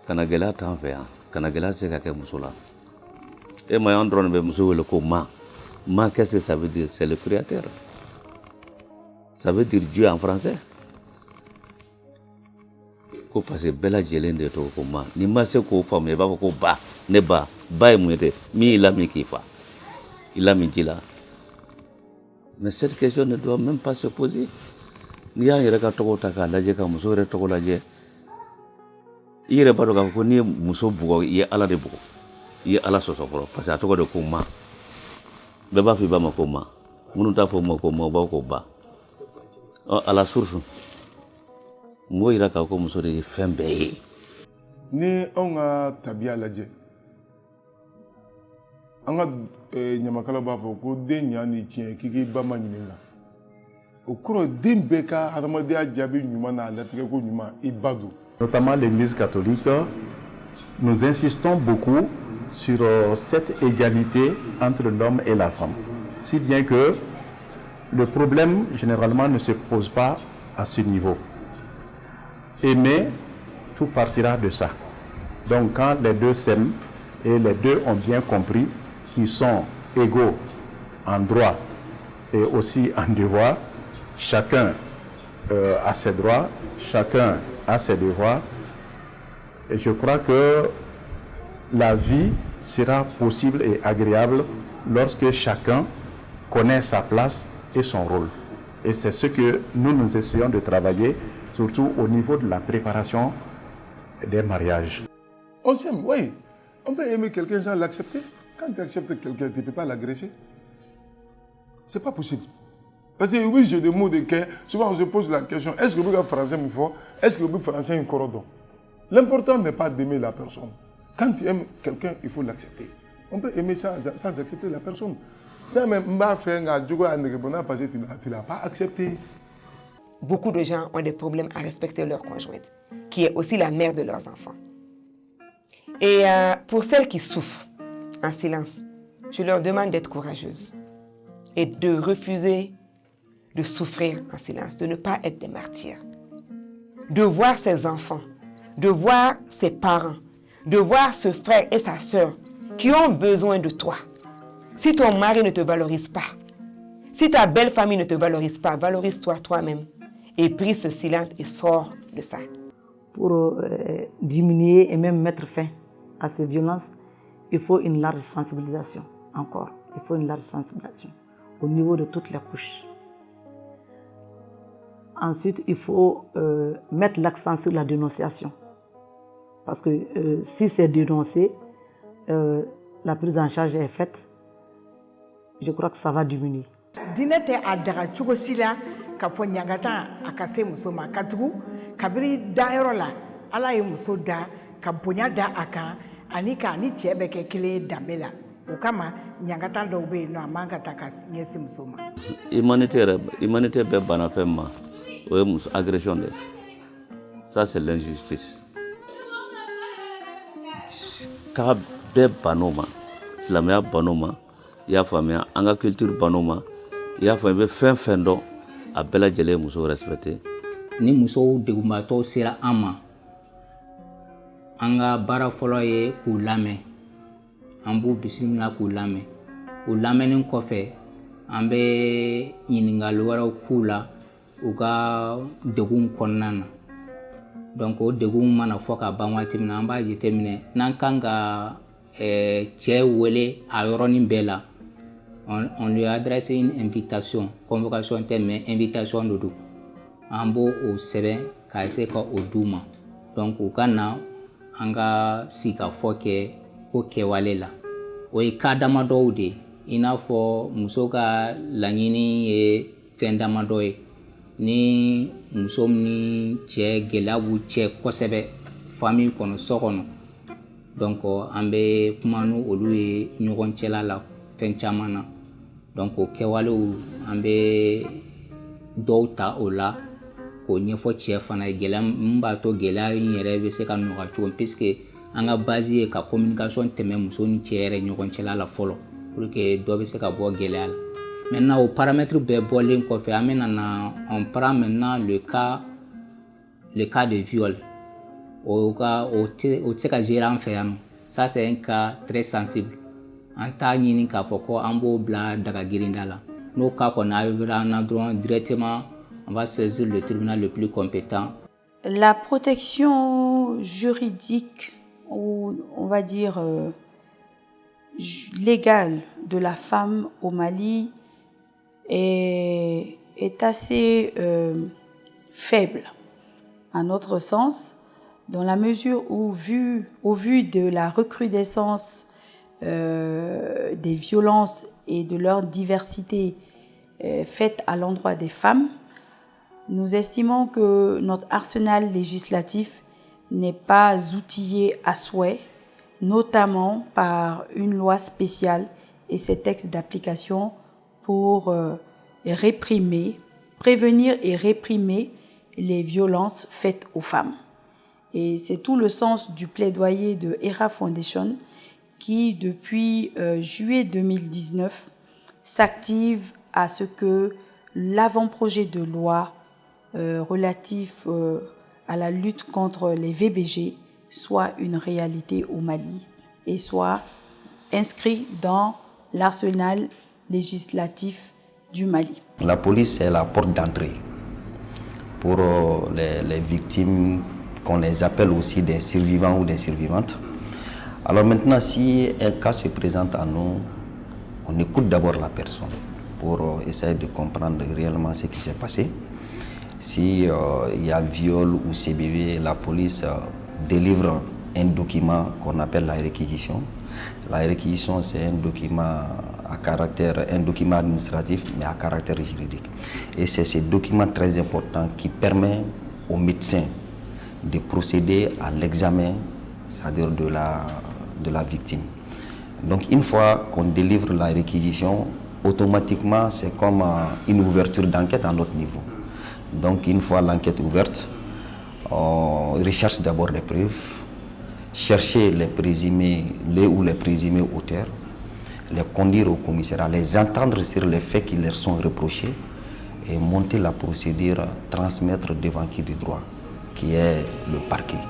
kana gɛlɛya t'an fɛ yan kana gɛlɛya se ka kɛ muso la e ma y'an dɔrɔn de bɛ muso wele ko ma qu'est-ce que ça veut dire c'est le créateur ça veut dire Dieu en français ko parce que bɛɛ lajɛlen de tɔgɔ ko ma ni ma se k'o faamuya i b'a fɔ ko ba ne ba ye mun ye tɛ min y'i lamin k'i fa i lamin ji la mais cette question ne doit même pas se poser n'i y'an yɛrɛ ka tɔgɔ ta k'a lajɛ ka muso yɛrɛ tɔgɔ lajɛ i yɛrɛ b'a dɔn k'a fɔ ko n'i ye muso bugɔ i ye ala de bugɔ i ye ala sɔsɔ fɔlɔ parce que a tɔgɔ de ko ma bɛɛ b'a fɔ i ba ma ko ma minnu t'a fɔ ma ko ma u b'a fɔ ko ba à la source m'o yira k'a ko muso de ye fɛn bɛɛ ye ni anw ka tabiya lajɛ an ka ɲamakala b'a fɔ ko den ɲa ni tiɲɛ k'i k'i ba ma ɲininka o kɔrɔ den bɛɛ ka hadamadenya jaabi ɲuman n'a latigɛ ko ɲuman i ba don. Notamment l'Église catholique, nous insistons beaucoup sur cette égalité entre l'homme et la femme. Si bien que le problème généralement ne se pose pas à ce niveau. Aimer, tout partira de ça. Donc quand les deux s'aiment et les deux ont bien compris qu'ils sont égaux en droit et aussi en devoir, chacun a ses droits, chacun a ses devoirs, et je crois que la vie sera possible et agréable lorsque chacun connaît sa place et son rôle. Et c'est ce que nous essayons de travailler, surtout au niveau de la préparation des mariages. On s'aime, oui. On peut aimer quelqu'un sans l'accepter. Quand tu acceptes quelqu'un, tu ne peux pas l'agresser. Ce n'est pas possible. Parce que oui, j'ai des mots de cœur. Souvent, on se pose la question, est-ce que vous êtes français ou fort? Est-ce que vous êtes français ou corrodon? L'important n'est pas d'aimer la personne. Quand tu aimes quelqu'un, il faut l'accepter. On peut aimer sans accepter la personne. Tu ne l'as pas accepté. Beaucoup de gens ont des problèmes à respecter leur conjointe, qui est aussi la mère de leurs enfants. Et pour celles qui souffrent en silence, je leur demande d'être courageuses et de refuser de souffrir en silence, de ne pas être des martyrs. De voir ses enfants, de voir ses parents, de voir ce frère et sa sœur qui ont besoin de toi. Si ton mari ne te valorise pas, si ta belle famille ne te valorise pas, valorise-toi toi-même et brise ce silence et sors de ça. Pour diminuer et même mettre fin à ces violences, il faut une large sensibilisation encore. Il faut une large sensibilisation au niveau de toutes les couches. Ensuite, il faut mettre l'accent sur la dénonciation. Parce que si c'est dénoncé, la prise en charge est faite, je crois que ça va diminuer. Dinete adara chukosila ka fo nyangata akase muso ma katugu kabiri dairo la ala ye muso da ka bonya da aka ani ka ni chebe ke kile dambela o kama nyangata do be no amanga ta ka nyesi muso ma humanité be bana fem ma o ye agression de ça c'est l'injustice ka be banoma silamɛya banoma i y'a faamuya an ka culture banoma i y'a faamu i bɛ fɛn fɛn dɔn a bɛɛ lajɛlen muso respecté ni musow degunbatɔw sera an ma an ka baara fɔlɔ ye k'u lamɛn an b'u bisimila k'u lamɛn o lamɛnni kɔfɛ an bɛ ɲininkali wɛrɛw k'u la u ka degun kɔnɔna na donc o degun mana fɔ ka ban waati min na an b'a jateminɛ n'an kan ka cɛ wele a yɔrɔnin bɛɛ la on lui a adressé une invitation convocation tɛ mais invitation de do an b'o sɛbɛn ka essayer ka o d'u ma donc u ka na an ka sigikafɔ kɛ ko kɛwale la o ye cas damadɔw de i n'a fɔ muso ka laɲini ye fɛn damadɔ ye ni muso ni cɛ gɛlɛya b'u cɛ kosɛbɛ famille kɔnɔ so kɔnɔ donc an bɛ kuma ni olu ye ɲɔgɔn cɛla la fɛn caman na donc o kɛwalew an bɛ dɔw ta o la k'o ɲɛfɔ cɛ fana ye gɛlɛya min b'a to gɛlɛya in yɛrɛ bɛ se ka nɔgɔya cogo min puisque an ka base ye ka communication tɛmɛ muso ni cɛ yɛrɛ ɲɔgɔn cɛla la fɔlɔ pour que dɔ bɛ se ka bɔ gɛlɛya la maintenant o paramètre bɛɛ bɔlen kɔfɛ an bɛna na on prend maintenant le cas de viol o tɛ se ka gérer an fɛ yan nɔ. Ça c'est un cas très sensible. An t'a ɲini k'a fɔ ko an b'o bila daga girinda la. N'o cas kɔni arrivera an na dɔrɔn directement on va saisir le tribunal le plus compétent. La protection juridique, ou on va dire légale de la femme au Mali est assez faible, à notre sens, dans la mesure où, au vu de la recrudescence des violences et de leur diversité faites à l'endroit des femmes, nous estimons que notre arsenal législatif n'est pas outillé à souhait, notamment par une loi spéciale et ses textes d'application pour prévenir et réprimer les violences faites aux femmes. Et c'est tout le sens du plaidoyer de ERA Foundation qui, depuis juillet 2019, s'active à ce que l'avant-projet de loi relatif à la lutte contre les VBG soit une réalité au Mali et soit inscrit dans l'arsenal législatif du Mali. La police est la porte d'entrée pour les victimes, qu'on les appelle aussi des survivants ou des survivantes. Alors maintenant, si un cas se présente à nous, on écoute d'abord la personne pour essayer de comprendre réellement ce qui s'est passé. Si y a viol ou CBV, la police délivre un document qu'on appelle la réquisition. La réquisition, c'est un document administratif, mais à caractère juridique. Et c'est ce document très important qui permet aux médecins de procéder à l'examen, c'est-à-dire de la victime. Donc une fois qu'on délivre la réquisition, automatiquement c'est comme une ouverture d'enquête à notre niveau. Donc une fois l'enquête ouverte, on recherche d'abord les preuves, chercher les présumés auteurs, les conduire au commissariat, les entendre sur les faits qui leur sont reprochés et monter la procédure, transmettre devant qui de droit, qui est le parquet.